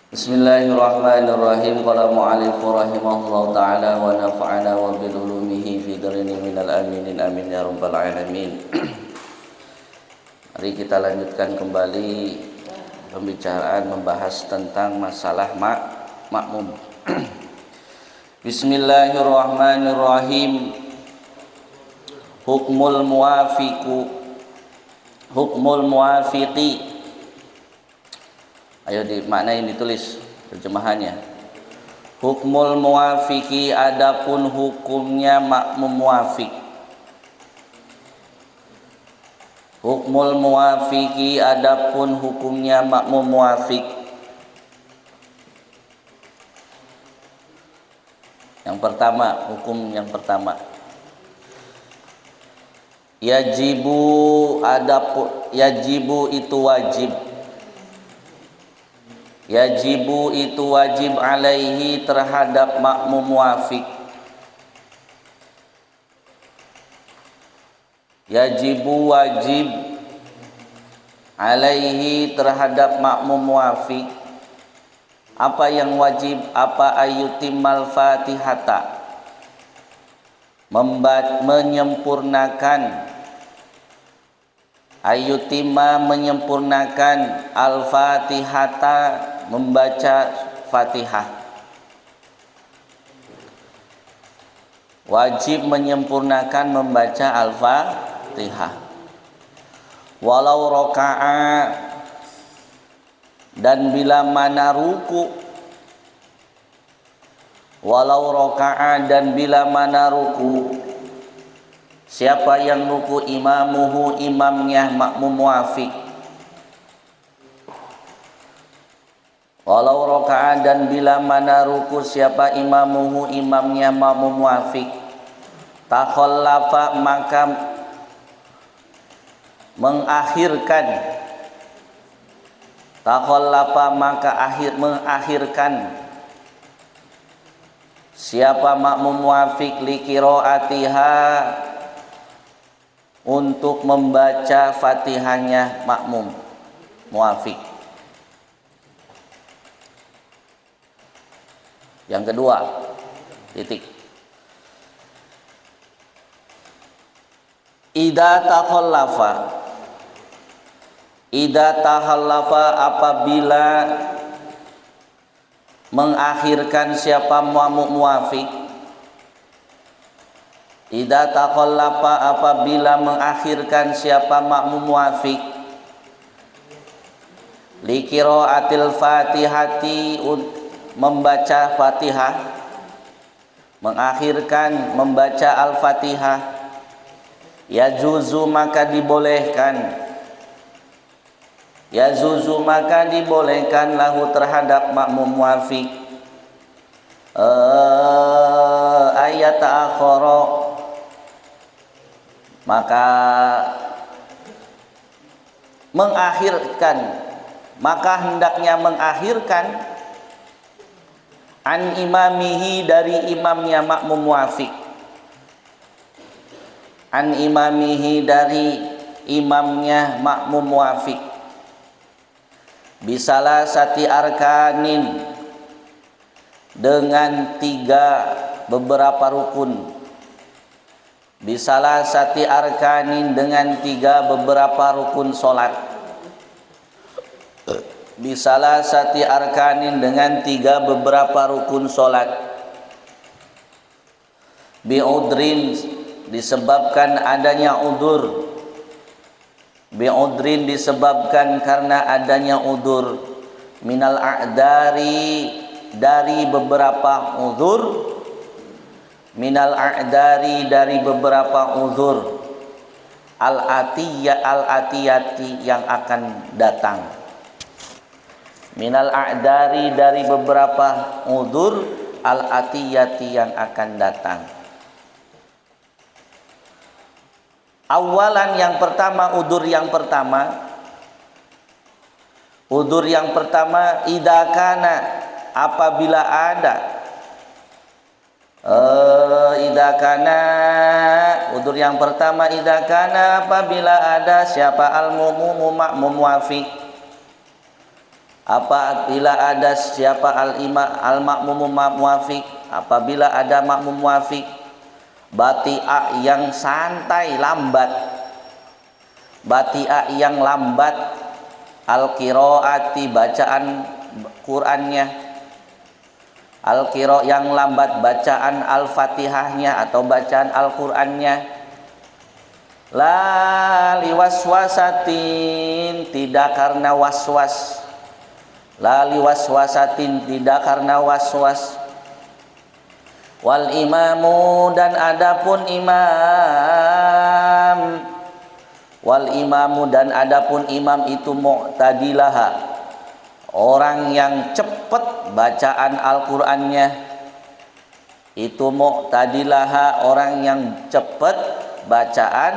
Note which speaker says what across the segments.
Speaker 1: Bismillahirrahmanirrahim. Qala mu'allif rahimahullahu ta'ala wa nafa'ana wa bil ulumihi fi darini minal aminin amin ya rabbal alamin. Mari kita lanjutkan kembali pembicaraan membahas tentang masalah makmum. Bismillahirrahmanirrahim. Hukmul muwafiqi. Ayo dimaknain, ditulis terjemahannya. Hukmul muwafiqi, adapun hukumnya makmum muwafiq. Hukmul muwafiqi, adapun hukumnya makmum muwafiq. Yang pertama, hukum yang pertama. Yajibu, adapun yajibu itu wajib. Yajibu itu wajib alaihi terhadap makmum muwafiq. Yajibu wajib alaihi terhadap makmum muwafiq. Apa yang wajib? Apa? Ayutimmal fatihata, menyempurnakan. Ayutima menyempurnakan al-fatihata, membaca Fatihah. Wajib menyempurnakan membaca al-Fatihah. Walau roka'a, dan bila mana ruku. Walau roka'a, dan bila mana ruku. Siapa yang ruku? Imamuhu, imamnya makmum muwafiq. Walau roka'a, dan bila mana ruku. Siapa? Imamuhu, imamnya makmum muwafiq. Takhallafa, maka mengakhirkan. Takhallafa, maka mengakhirkan. Siapa? Makmum muwafiq. Liqiraatiha, untuk membaca Fatihahnya makmum muwafiq. Yang kedua, titik. Idza takhallafa, apabila mengakhirkan siapa? Makmum muwafiq. Idza takhallafa, apabila mengakhirkan siapa? Makmum muwafiq. Liqiraatil fatihati, membaca Fatihah, mengakhirkan membaca al-Fatihah. Yajuzu, maka dibolehkan. Yajuzu, maka dibolehkan lahu terhadap makmum muwafiq. Ayat akhara, maka mengakhirkan, maka hendaknya mengakhirkan an imamihi, dari imamnya makmum muwafiq. An imamihi, dari imamnya makmum muwafiq. Bisalah sati arkanin, dengan beberapa rukun. Bisalah sati arkanin, dengan beberapa rukun solat. Bisalah sati arkanin, dengan beberapa rukun solat. Bi'udrin, disebabkan adanya udur. Bi'udrin, disebabkan karena adanya udur. Minal a'dari, dari beberapa uzur. Minal a'dari, dari beberapa uzur. Al-atiyati, yang akan datang. Minal a'dari, dari beberapa uzur. Al-atiyati, yang akan datang. Awalan, yang pertama, udur yang pertama. Udur yang pertama, idza kana, apabila ada. Idza kana, udur yang pertama, idza kana, apabila ada siapa? Al-mumumu, makmum muwafiq. Apabila ada siapa al-makmum muafiq, apabila ada makmum muafiq, bati'a yang santai lambat, bati'a yang lambat, al-qiraati bacaan Qur'annya, al-qira yang lambat bacaan al-Fatihahnya atau bacaan Al-Qur'annya, la liwaswasatin tidak karena waswas, la liwaswasatin tidak karena waswas, wal imamu dan adapun imam, wal imamu dan adapun imam itu mu'tadilaha orang yang cepat bacaan Al-Qur'annya, itu mu'tadilaha orang yang cepat bacaan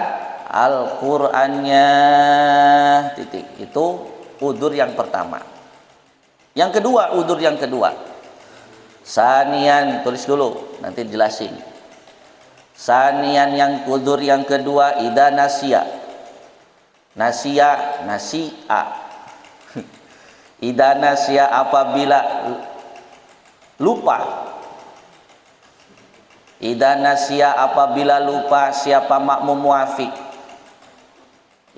Speaker 1: Al-Qur'annya. Titik. Itu udzur yang pertama. Yang kedua, udzur yang kedua, sanian, tulis dulu nanti jelasin. Sanian yang udzur yang kedua, idza nasiya, nasi'a idza nasiya apabila lupa, idza nasiya apabila lupa siapa makmum muafiq,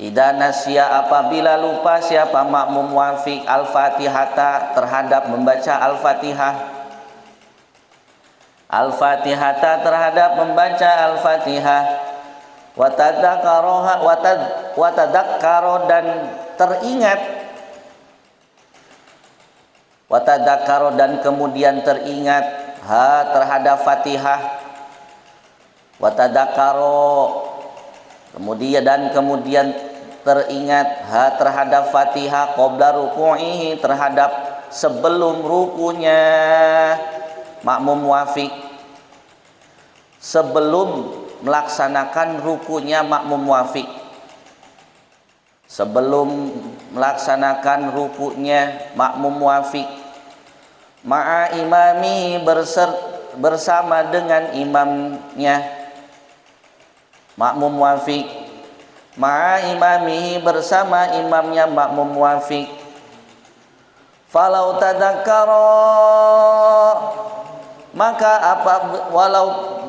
Speaker 1: idza nasiya apabila lupa siapa makmum muafiq al-Fatihata terhadap membaca Al-Fatihah, Al-Fatihata terhadap membaca Al-Fatihah, watadakkaro dan teringat, watadakkaro dan kemudian teringat ha terhadap Fatihah, watadakkaro kemudian teringat ha terhadap Fatihah qabla ruku'ihi terhadap sebelum rukunya makmum muafiq, sebelum melaksanakan rukunya makmum muafiq, sebelum melaksanakan rukunya makmum muafiq, ma'a imami bersama dengan imamnya makmum muafiq, ma'a imamihi bersama imamnya makmum muafiq, falau tadakkara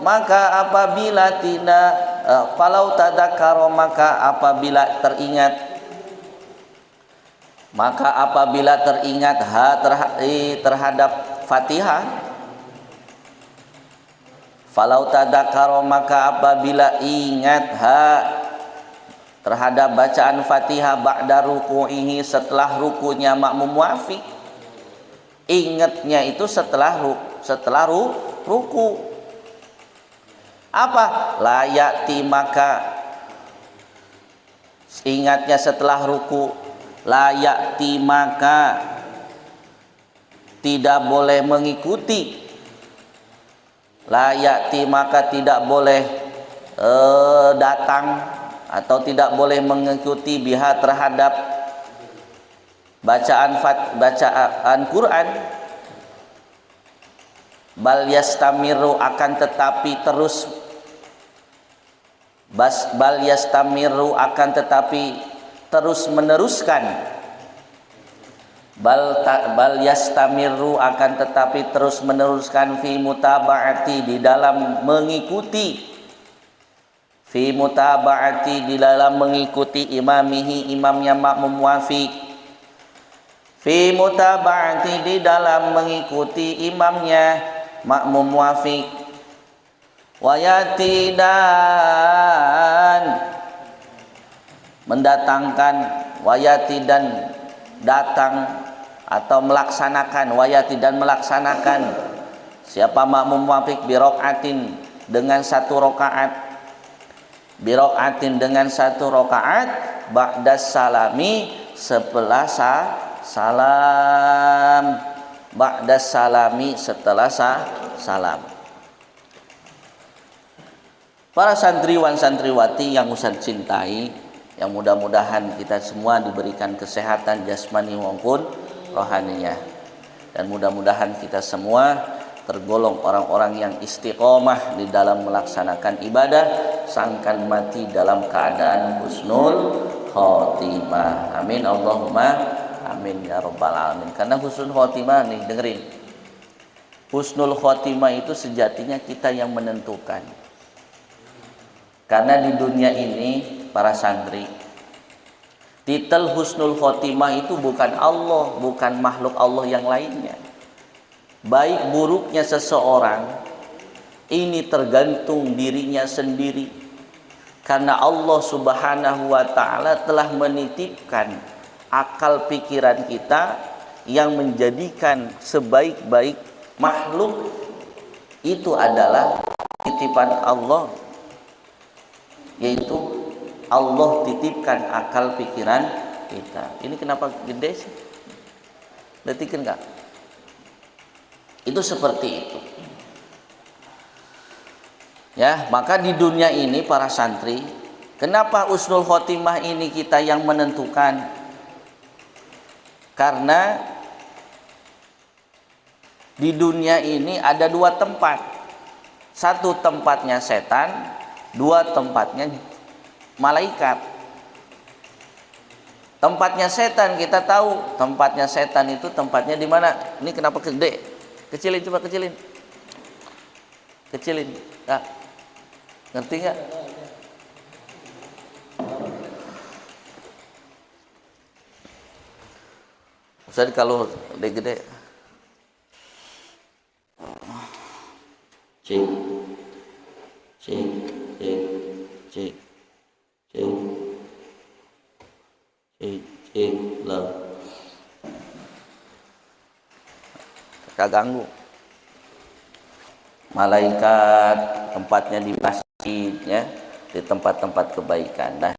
Speaker 1: apabila tidak falau tadakkara apabila teringat terhadap Fatihah, falau tadakkara apabila ingat terhadap bacaan Fatihah ba'da ruku'ihi setelah rukunya makmum muafiq, ingatnya itu setelah ruku, apa layati maka ingatnya setelah ruku, layati maka tidak boleh mengikuti, layati maka tidak boleh datang atau tidak boleh mengikuti biha terhadap bacaan Quran, bal yastamiru akan tetapi terus meneruskan, bal yastamiru akan tetapi terus meneruskan fi mutaba'ati di dalam mengikuti, fi mutaba'ati di dalam mengikuti imamihi imamnya makmum muafiq, fi mutaba'ati di dalam mengikuti imamnya makmum muafiq, wayati dan mendatangkan, wayati dan datang atau melaksanakan, wayati dan melaksanakan siapa makmum muafiq birokaatin dengan satu rokaat, birokaatin dengan satu rokaat, ba'da salami setelah salam, ba'da salami setelah salam. Para santriwan santriwati yang Ustaz cintai, yang mudah-mudahan kita semua diberikan kesehatan jasmani maupun rohaninya, dan mudah-mudahan kita semua tergolong orang-orang yang istiqomah di dalam melaksanakan ibadah sampai mati dalam keadaan husnul khotimah. Amin Allahumma amin. Amin ya rabbal alamin. Karena husnul khotimah nih, dengerin. Husnul khotimah itu sejatinya kita yang menentukan. Karena di dunia ini para santri, titel husnul khotimah itu bukan Allah, bukan makhluk Allah yang lainnya. Baik buruknya seseorang ini tergantung dirinya sendiri. Karena Allah Subhanahu wa taala telah menitipkan akal pikiran kita yang menjadikan sebaik-baik makhluk itu adalah titipan Allah, yaitu Allah titipkan akal pikiran kita. Ini kenapa gede sih? Detikin enggak? Itu seperti itu. Ya, maka di dunia ini para santri, kenapa husnul khotimah ini kita yang menentukan? Karena di dunia ini ada dua tempat. Satu tempatnya setan, dua tempatnya malaikat. Tempatnya setan kita tahu, tempatnya setan itu tempatnya di mana? Ini kenapa gede? Kecilin, coba kecilin. Kecilin. Nah, ngerti nggak? Ustaz kalau gede-gede. Cik. Cik, cik, cik. Cik. Cik, cik, lah. Ganggu. Malaikat tempatnya di masjid, ya, di tempat-tempat kebaikan. Nah,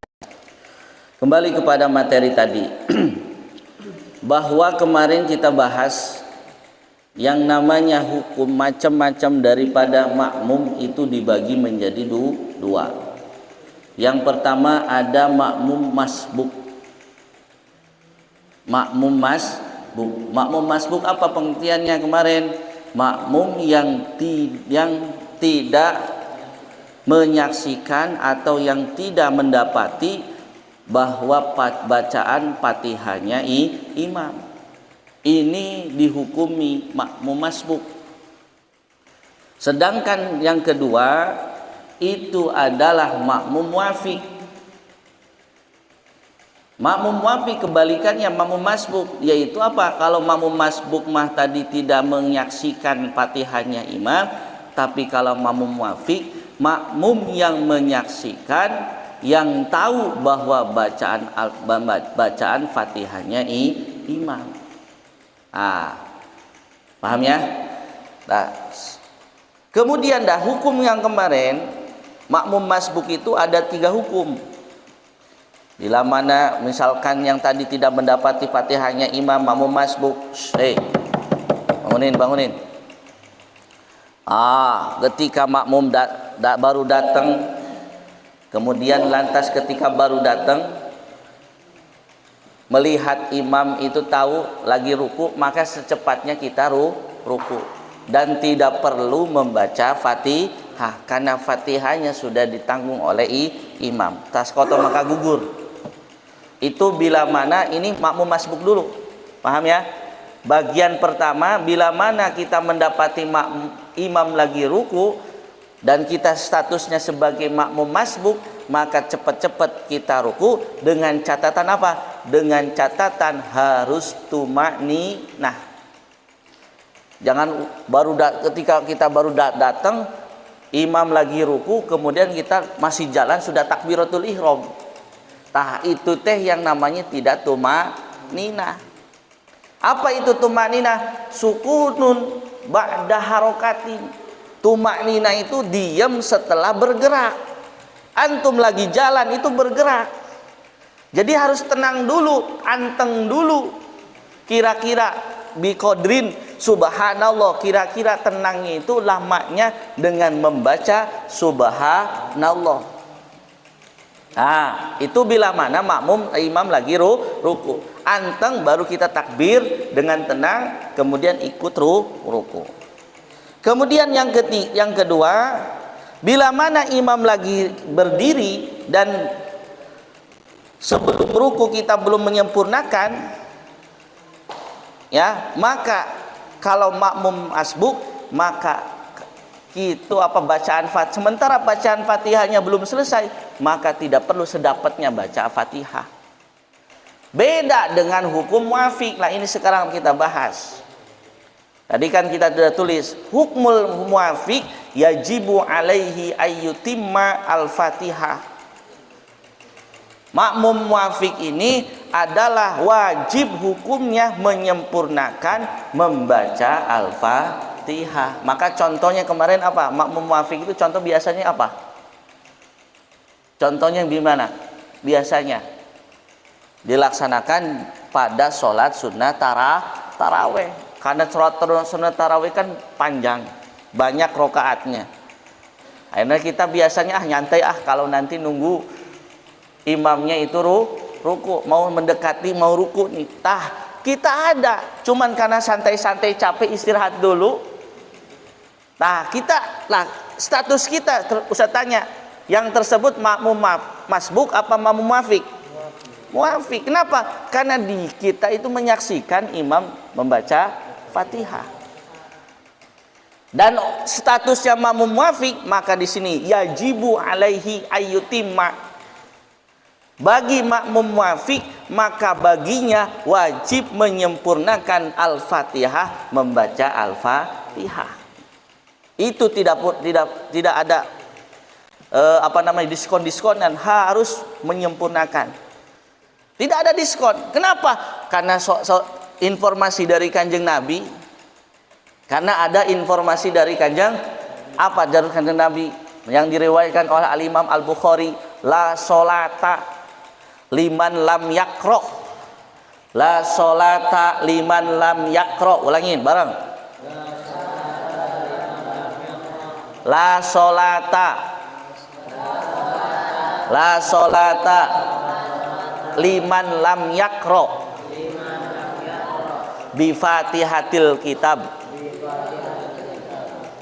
Speaker 1: kembali kepada materi tadi. Bahwa kemarin kita bahas yang namanya hukum macam-macam daripada makmum itu dibagi menjadi dua. Yang pertama ada makmum masbuk. Makmum masbuk apa pengertiannya kemarin? Makmum yang tidak menyaksikan atau yang tidak mendapati bahwa bacaan Fatihahnya imam. Ini dihukumi makmum masbuk. Sedangkan yang kedua itu adalah makmum muafiq. Makmum muafiq kebalikannya makmum masbuk, yaitu apa? Kalau makmum masbuk mah tadi tidak menyaksikan Fatihahnya imam, tapi kalau makmum muafiq, makmum yang menyaksikan, yang tahu bahwa bacaan Fatihahnya imam. Paham ya? Nah, kemudian hukum yang kemarin makmum masbuk itu ada 3 hukum. Bila mana misalkan yang tadi tidak mendapati Fatihahnya imam, makmum masbuk, bangunin. Ketika makmum baru datang, kemudian lantas ketika baru datang melihat imam itu tahu lagi ruku, maka secepatnya kita ruku dan tidak perlu membaca Fatihah karena Fatihahnya sudah ditanggung oleh imam. Tas kotor maka gugur. Itu bila mana ini makmum masbuk dulu. Paham ya? Bagian pertama, bila mana kita mendapati imam lagi ruku dan kita statusnya sebagai makmum masbuk, maka cepat-cepat kita ruku dengan catatan apa? Dengan catatan harus tumakninah. Jangan ketika kita baru datang, imam lagi ruku, kemudian kita masih jalan sudah takbiratul ihram. Itu yang namanya tidak tumakninah. Apa itu tumakninah? Sukunun ba'da harokatin. Tumakninah itu diam setelah bergerak. Antum lagi jalan itu bergerak. Jadi harus tenang dulu, anteng dulu. Kira-kira biqadrin subhanallah, kira-kira tenangnya itu lamanya dengan membaca subhanallah. Itu bila mana imam lagi ruku. Anteng baru kita takbir dengan tenang, kemudian ikut ruku. Kemudian yang kedua, bila mana imam lagi berdiri dan sebelum ruku kita belum menyempurnakan, ya, maka kalau makmum masbuk maka itu bacaan Fatihah, sementara bacaan Fatihahnya belum selesai, maka tidak perlu sedapatnya baca Fatihah. Beda dengan hukum muafiq. Nah, ini sekarang kita bahas. Tadi kan kita sudah tulis hukmul muafiq yajibu alaihi ayyutimma al-Fatihah. Makmum muafiq ini adalah wajib hukumnya menyempurnakan membaca Al-Fatihah. Maka contohnya kemarin apa? Makmum muafiq itu contoh biasanya apa? Contohnya gimana? Biasanya dilaksanakan pada sholat sunnah taraweh. Karena sholat sunnah taraweh kan panjang, banyak rokaatnya. Akhirnya kita biasanya nyantai kalau nanti nunggu imamnya itu ruku, mau mendekati mau ruku nih. Kita ada, cuman karena santai-santai capek istirahat dulu. Status kita usah tanya, yang tersebut makmum masbuk apa makmum muafiq? Muafiq. Kenapa? Karena di kita itu menyaksikan imam membaca Fatihah. Dan statusnya makmum muafiq, maka di sini yajibu alaihi ayyutimma. Bagi makmum muafiq, maka baginya wajib menyempurnakan Al-Fatihah, membaca Al-Fatihah. Itu tidak ada diskon-diskonan, harus menyempurnakan. Tidak ada diskon. Kenapa? Karena informasi dari Kanjeng Nabi. Karena ada informasi dari Kanjeng Nabi yang diriwayatkan oleh Al-Imam Al-Bukhari, la sholata liman lam yakro. La sholata liman lam yakro. Ulangin bareng. La sholata. La sholata liman lam yakro bi Fatihatil kitab.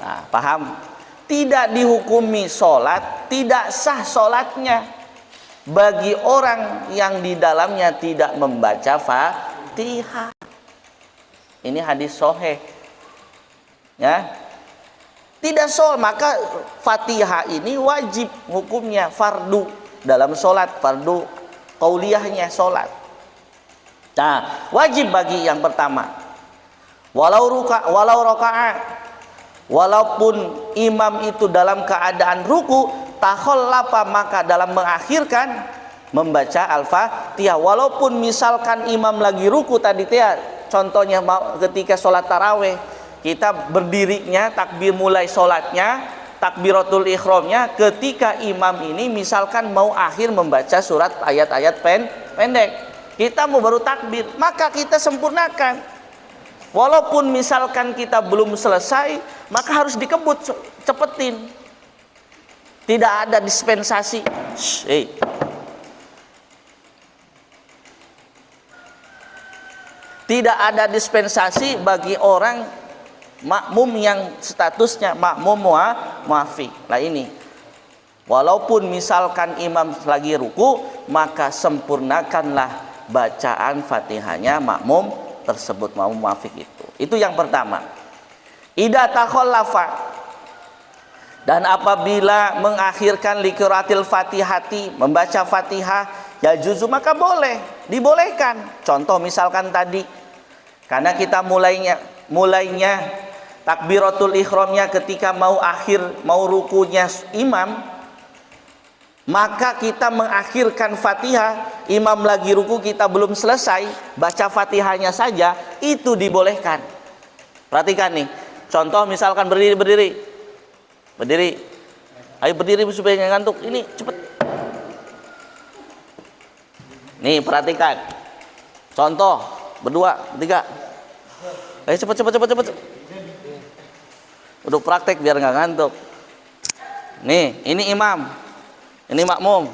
Speaker 1: Nah, paham? Tidak dihukumi sholat, tidak sah sholatnya bagi orang yang di dalamnya tidak membaca Fatihah. Ini hadis sahih, ya. Tidak sholat, maka Fatihah ini wajib hukumnya, fardu dalam sholat, fardu qauliyahnya sholat. Nah, wajib bagi yang pertama, walau rakaat, walaupun imam itu dalam keadaan ruku, takhallafa, maka dalam mengakhirkan membaca Al-Fatihah. Walaupun misalkan imam lagi ruku tadi contohnya ketika sholat taraweh, kita berdirinya takbir mulai sholatnya, takbiratul ikhramnya, ketika imam ini misalkan mau akhir membaca surat ayat-ayat pendek, kita mau baru takbir, maka kita sempurnakan. Walaupun misalkan kita belum selesai, maka harus dikebut, cepetin. Tidak ada dispensasi. Tidak ada dispensasi bagi orang makmum yang statusnya makmum muafiq. Nah ini, walaupun misalkan imam lagi ruku, maka sempurnakanlah bacaan Fatihahnya makmum tersebut, makmum muafiq itu. Itu yang pertama. Idza takhallafa, dan apabila mengakhirkan liqiraatil Fatihati, membaca Fatihah, ya juzu, maka dibolehkan. Contoh misalkan tadi, karena kita mulainya takbiratul ihramnya ketika mau rukunya imam, maka kita mengakhirkan Fatihah, imam lagi ruku, kita belum selesai, baca Fatihahnya saja, itu dibolehkan. Perhatikan nih, contoh misalkan berdiri, ayo berdiri supaya nggak ngantuk, ini cepet. Nih perhatikan, contoh berdua, bertiga, ayo cepet. Udah praktek biar nggak ngantuk. Nih, ini imam, ini makmum.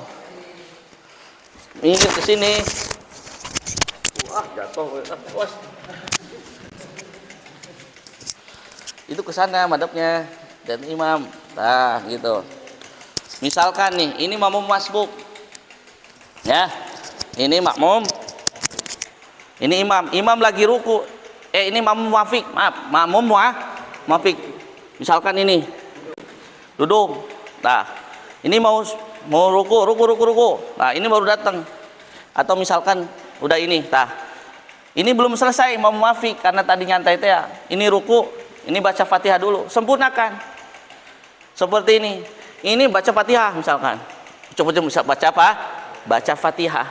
Speaker 1: Minggir ke sini. Wah, jatuh. Itu ke sana madhabnya dan imam. Nah, gitu. Misalkan nih, ini makmum masbuk. Ya. Ini makmum. Ini imam. Imam lagi ruku. Ini makmum muafik, maaf, makmum muafik. Misalkan ini duduk, nah ini mau ruku. Nah ini baru datang. Atau misalkan udah ini, nah ini belum selesai mau muafik karena tadi nyantai teh ya. Ini ruku, ini baca Fatihah dulu, sempurnakan. Seperti ini. Ini baca Fatihah misalkan. Coba bisa baca apa? Baca Fatihah.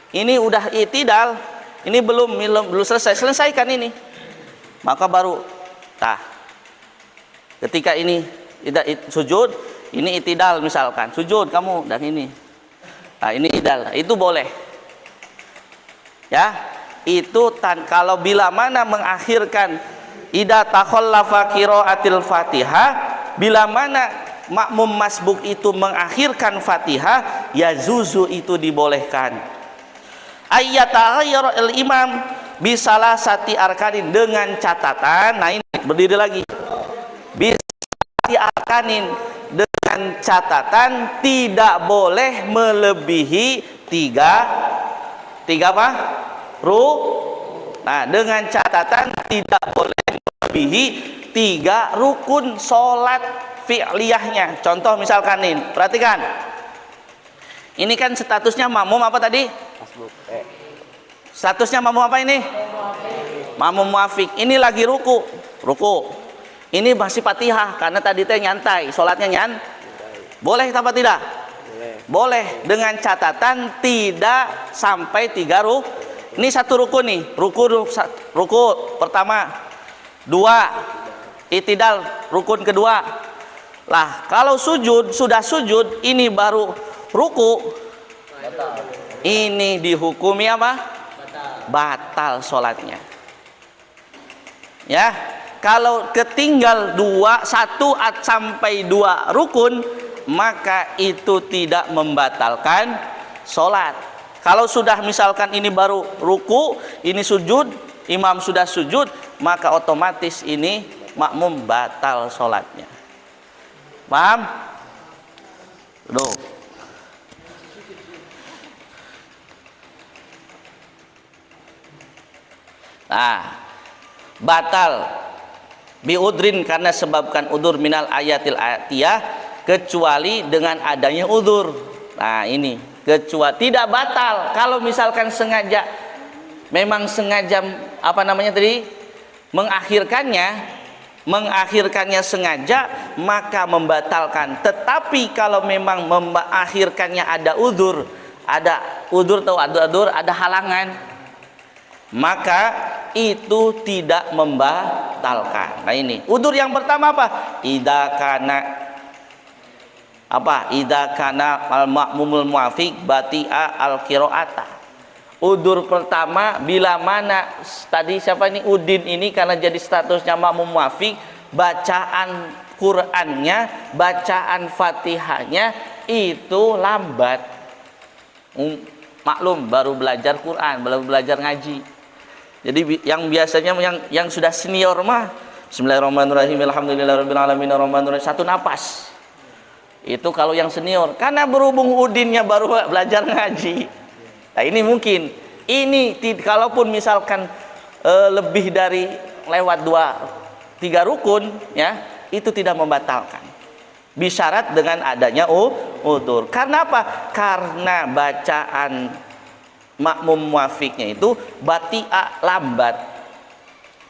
Speaker 1: Ini udah itidal, ini belum selesaikan ini. Maka baru ketika ini sujud, ini itidal misalkan. Sujud kamu dan ini. Nah, ini idal. Itu boleh. Ya. Itu kalau bila mana mengakhirkan idza takhallafa qiraatil Fatihah, bila mana makmum masbuk itu mengakhirkan Fatihah, ya zuzu itu dibolehkan. Ayyatahayyara al-imam bisalah sati arkanin, dengan catatan, nah ini berdiri lagi, bisati arkanin, dengan catatan tidak boleh melebihi tiga apa? Nah dengan catatan tidak boleh melebihi 3 rukun sholat fi'liyahnya. Contoh misalkan nih, perhatikan. Ini kan statusnya makmum apa tadi? Statusnya makmum apa ini? Makmum muafik. Ini lagi ruku. Ini masih Fatihah karena tadi teh nyantai, sholatnya boleh apa tidak? Boleh dengan catatan tidak sampai 3 rukun. Ini 1 rukun nih, ruku pertama, 2 itidal, rukun kedua. Lah kalau sudah sujud, ini baru ruku, ini dihukumi apa? Batal sholatnya. Ya, kalau ketinggal 1 sampai 2 rukun, maka itu tidak membatalkan sholat. Kalau sudah misalkan ini baru ruku, ini sujud, imam sudah sujud, maka otomatis ini makmum batal sholatnya. Paham? Loh. Nah, batal biudrin karena sebabkan udur minal ayatil atiyah, kecuali dengan adanya udur. Nah ini kecuali tidak batal kalau misalkan sengaja, memang sengaja apa namanya tadi mengakhirkannya sengaja, maka membatalkan. Tetapi kalau memang mengakhirkannya ada udur atau ada halangan, maka itu tidak membatalkan. Nah ini udur yang pertama apa? Idza kana al-ma'mumul muafiq bati'a al-qira'ata. Udur pertama bila mana tadi siapa ini Udin ini karena jadi statusnya makmum muafiq, bacaan Qur'annya, bacaan Fatihahnya itu lambat. Maklum baru belajar Quran, baru belajar ngaji. Jadi yang biasanya yang sudah senior mah Bismillahirrahmanirrahim, alhamdulillahirabbil alamin, arrahmanirrahim, 1 napas. Itu kalau yang senior, karena berhubung Udinnya baru belajar ngaji. Nah ini mungkin, ini kalaupun misalkan lebih dari lewat 2-3 rukun, ya itu tidak membatalkan. Bisyarat dengan adanya udzur. Karena apa? Karena bacaan makmum muafiknya itu bati'a, lambat.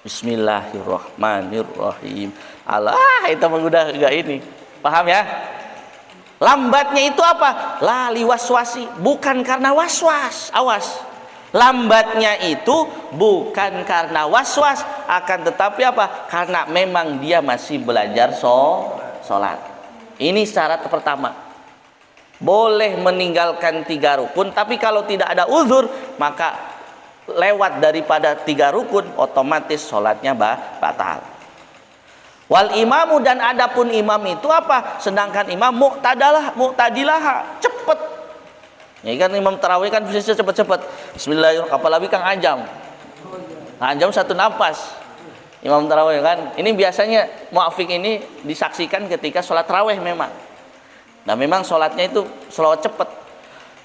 Speaker 1: Bismillahirrahmanirrahim. Allah, itu udah enggak ini. Paham ya? Lambatnya itu apa? Lali waswasi, bukan karena waswas. Awas. Lambatnya itu bukan karena waswas, akan tetapi apa? Karena memang dia masih belajar sholat. Ini syarat pertama. Boleh meninggalkan 3 rukun, tapi kalau tidak ada uzur, maka lewat daripada 3 rukun, otomatis sholatnya batal. Wal imamu, dan adapun imam itu apa? Sedangkan imam mu'tadilah, cepet. Ya kan imam tarawih kan bisa cepet-cepet. Bismillahirrahmanirrahim, apalagi Kang Ajam. Ajam 1 nafas. Imam tarawih kan. Ini biasanya muafik ini disaksikan ketika sholat tarawih memang. Nah memang sholatnya itu sholawat cepet.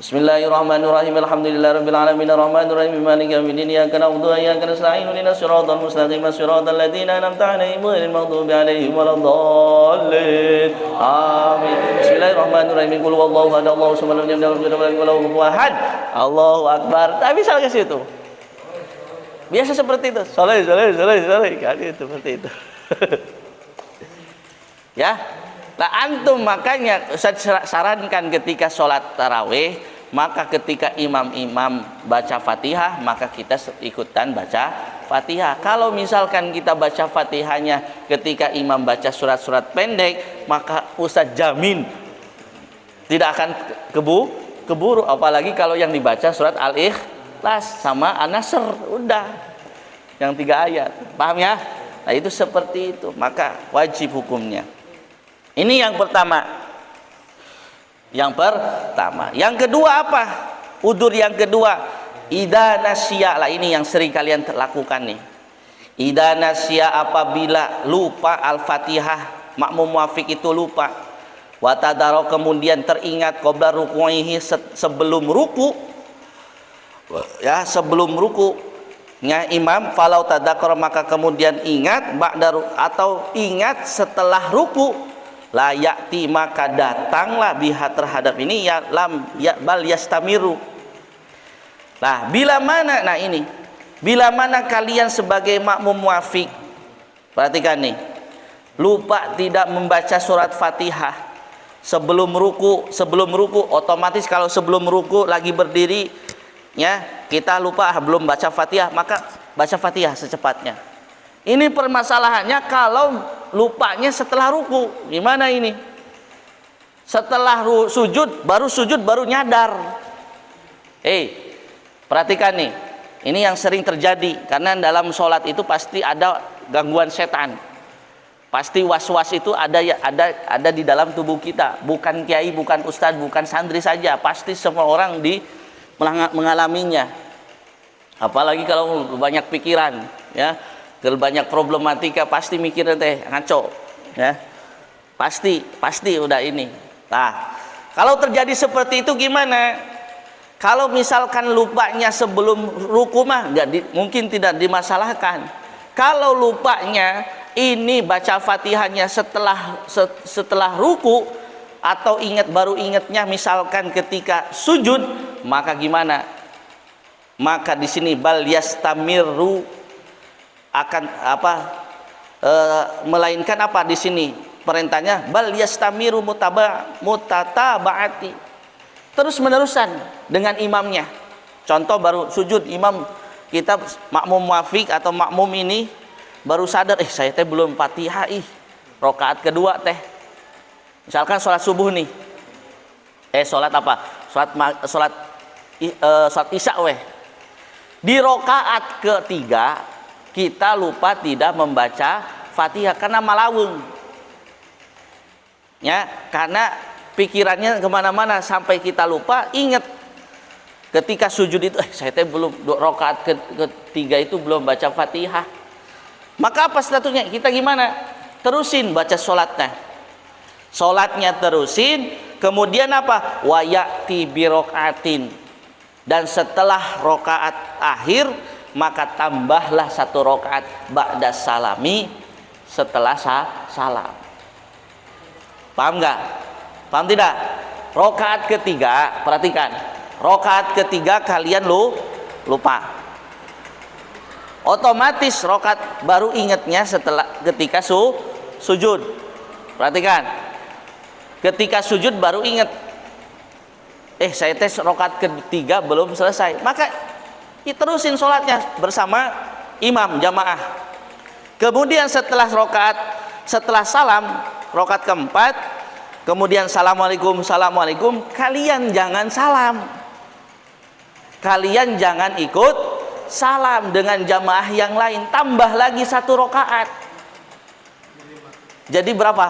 Speaker 1: Bismillahirrahmanirrahim. Alhamdulillahirabbil alamin arrahmanir rahim maliki yaumiddin iyyaka na'budu wa iyyaka nasta'in ihdinas siratal mustaqim siratal ladzina an'amta 'alaihim ghairil maghdubi 'alaihim waladdallin. Amin. Bismillahirrahmanirrahim. Qul huwallahu ahad, Allahu samad, lam yalid walam yulad walam yakul lahu kufuwan ahad. Allahu akbar. Tak bisa ke situ. Biasa seperti itu. Saleh kan itu seperti itu. Ya. Nah antum makanya Ustaz sarankan ketika sholat tarawih, maka ketika imam-imam baca Fatihah, maka kita ikutan baca Fatihah. Kalau misalkan kita baca Fatihahnya ketika imam baca surat-surat pendek, maka Ustaz jamin tidak akan keburu. Apalagi kalau yang dibaca surat Al-Ikhlas sama An-Nasr, udah yang 3 ayat. Paham ya? Nah itu seperti itu, maka wajib hukumnya. Ini yang pertama. Yang kedua apa? Udur yang kedua, idza nasya. Lah ini yang sering kalian lakukan nih. Idza nasya, apabila lupa Al-Fatihah, makmum muafiq itu lupa. Wa tadaro, kemudian teringat qabla ruku'ihi, sebelum ruku. Ya, sebelum ruku. Ya, imam falau tadzakara, maka kemudian ingat ba'da, atau ingat setelah ruku. La ya'ti, maka datanglah biha terhadap ini, ya lam ya bal yastamiru. Nah, bila mana kalian sebagai makmum muafiq, perhatikan nih, lupa tidak membaca surat Fatihah sebelum ruku, otomatis kalau sebelum ruku lagi berdiri, ya kita lupa belum baca Fatihah, maka baca Fatihah secepatnya. Ini permasalahannya kalau lupanya setelah ruku. Gimana ini? Setelah sujud baru nyadar. Perhatikan nih. Ini yang sering terjadi, karena dalam sholat itu pasti ada gangguan setan. Pasti was-was itu ada di dalam tubuh kita. Bukan kiai, bukan ustadz, bukan santri saja. Pasti semua orang mengalaminya. Apalagi kalau banyak pikiran, ya. Kalau banyak problematika pasti mikirnya ngaco, ya. Pasti udah ini. Nah, kalau terjadi seperti itu gimana? Kalau misalkan lupanya sebelum ruku mah mungkin tidak dimasalahkan. Kalau lupanya ini baca Fatihahnya setelah ruku, atau baru ingatnya misalkan ketika sujud, maka gimana? Maka di sini bal yastamiru, akan melainkan apa di sini perintahnya, bal yastamiru mutatabaati, terus menerusan dengan imamnya. Contoh baru sujud, imam kita makmum muafiq atau makmum ini baru sadar, saya belum Fatihah, rakaat kedua misalkan sholat subuh nih, sholat isya di rakaat ketiga kita lupa tidak membaca Fatihah karena malawung, ya, karena pikirannya kemana-mana sampai kita lupa. Ingat ketika sujud itu, saya belum rakaat ketiga itu belum baca Fatihah. Maka apa statusnya? Kita gimana? Terusin baca sholatnya terusin. Kemudian apa? Wa ya'ti bi rakaatin, dan setelah rakaat akhir maka tambahlah 1 rakaat ba'da salami, setelah salam. Paham nggak? Paham tidak? Rakaat ketiga, perhatikan, rakaat ketiga kalian lupa, otomatis rakaat baru ingatnya ketika sujud. Perhatikan, ketika sujud baru ingat, saya rakaat ketiga belum selesai, maka terusin sholatnya bersama imam jamaah. Kemudian setelah salam, rakaat keempat, kemudian assalamualaikum, kalian jangan salam, kalian jangan ikut salam dengan jamaah yang lain, tambah lagi 1 rakaat. Jadi berapa?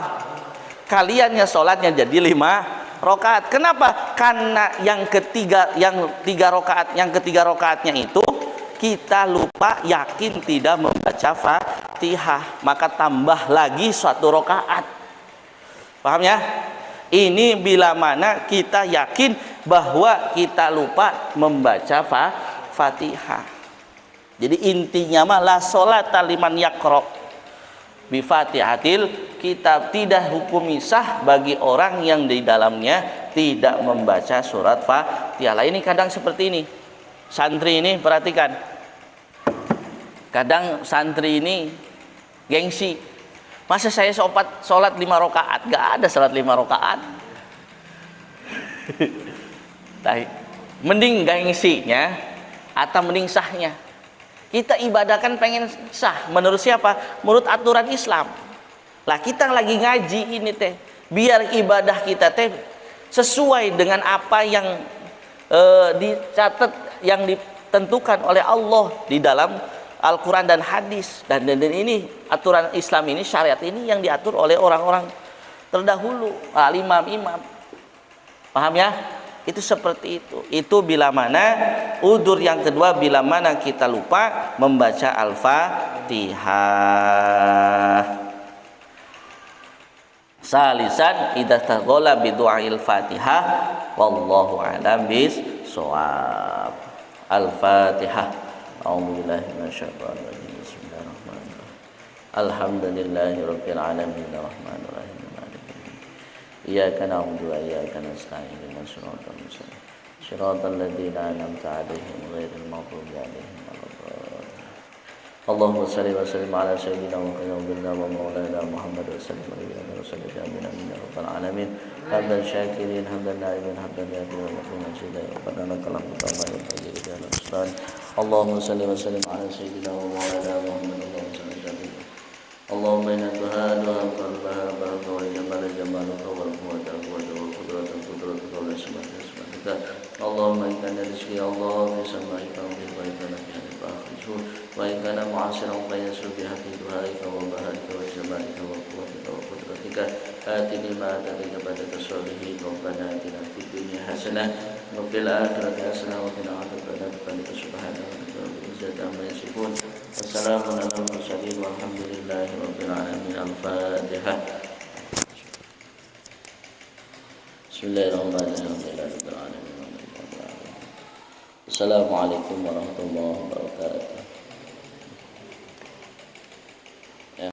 Speaker 1: Kaliannya sholatnya jadi 5 rakaat. Kenapa? Karena yang ketiga rakaatnya itu kita lupa, yakin tidak membaca Fatihah, maka tambah lagi 1 rakaat. Paham ya? Ini bila mana kita yakin bahwa kita lupa membaca Fatihah. Jadi intinya mah la sholata liman yaqra bi Fatihatil kitab, tidak hukum sah bagi orang yang di dalamnya tidak membaca surat Fatihah. Lah ini kadang seperti ini. Santri ini perhatikan. Kadang santri ini gengsi. Masa saya sholat 5 rakaat? Gak ada sholat 5 rakaat. Mending gengsinya atau mending sahnya. Kita ibadah kan pengen sah. Menurut siapa? Menurut aturan Islam. Lah kita lagi ngaji ini teh, biar ibadah kita teh sesuai dengan apa yang dicatat, yang ditentukan oleh Allah di dalam Al-Quran dan hadis. Dan ini aturan Islam ini, syariat ini yang diatur oleh orang-orang terdahulu, imam-imam. Paham ya? Itu seperti itu. Itu bila mana udzur yang kedua, bila mana kita lupa membaca Al-Fatihah. Salisan idza taghala bi du'ail Fatihah wallahu a'lam bis-shawab. Al-Fatihah. A'udzubillahi minasyaitonir rajim. Bismillahirrahmanirrahim. Alhamdulillahirabbil alamin arrahmanir rahim maliki yaumiddin. Iyyaka na'budu wa iyyaka nasta'in ihdinas siratal mustaqim. Shiratal ladzina an'amta 'alaihim ghairil maghdubi 'alaihim waladdallin. Allahumma shalli wa sallim ala sayyidina Muhammadin wa maulana Muhammad wa sallim alaihi wa sallam amin ya rabbal alamin. Hamdan syakirin, hamdan na'imin, hamdan yakin wa lakun majida wa badana kalam utama yang bagi dalam Islam. Allahumma salli wa sallim ala sayyidina wa maulana Muhammad wa sallam amin. Allahumma inna tuhadu hamdan bahaba wa jamal jamaluka wa quwwata wa qudrata qudratuka wa subhanaka. Allahumma inna rizqi Allah fi sama'ika wa fi baitana fi al-akhir wa inna mu'asiran fa yasul bi haqqi du'aika wa baharika wa jamalika wa quwwatika wa qudratika. Atini ma atatika pada tasawbihi Rabbana atina fid dunya hasanah wa fil akhirati hasanah wa qina adzabannar. Subhanallahi wa bihamdihi amma yasifun. Wassalamu ala mursalin walhamdulillahi rabbil alamin. Al-Fatihah. Bismillahirrahmanirrahim. Assalamualaikum warahmatullahi wabarakatuh.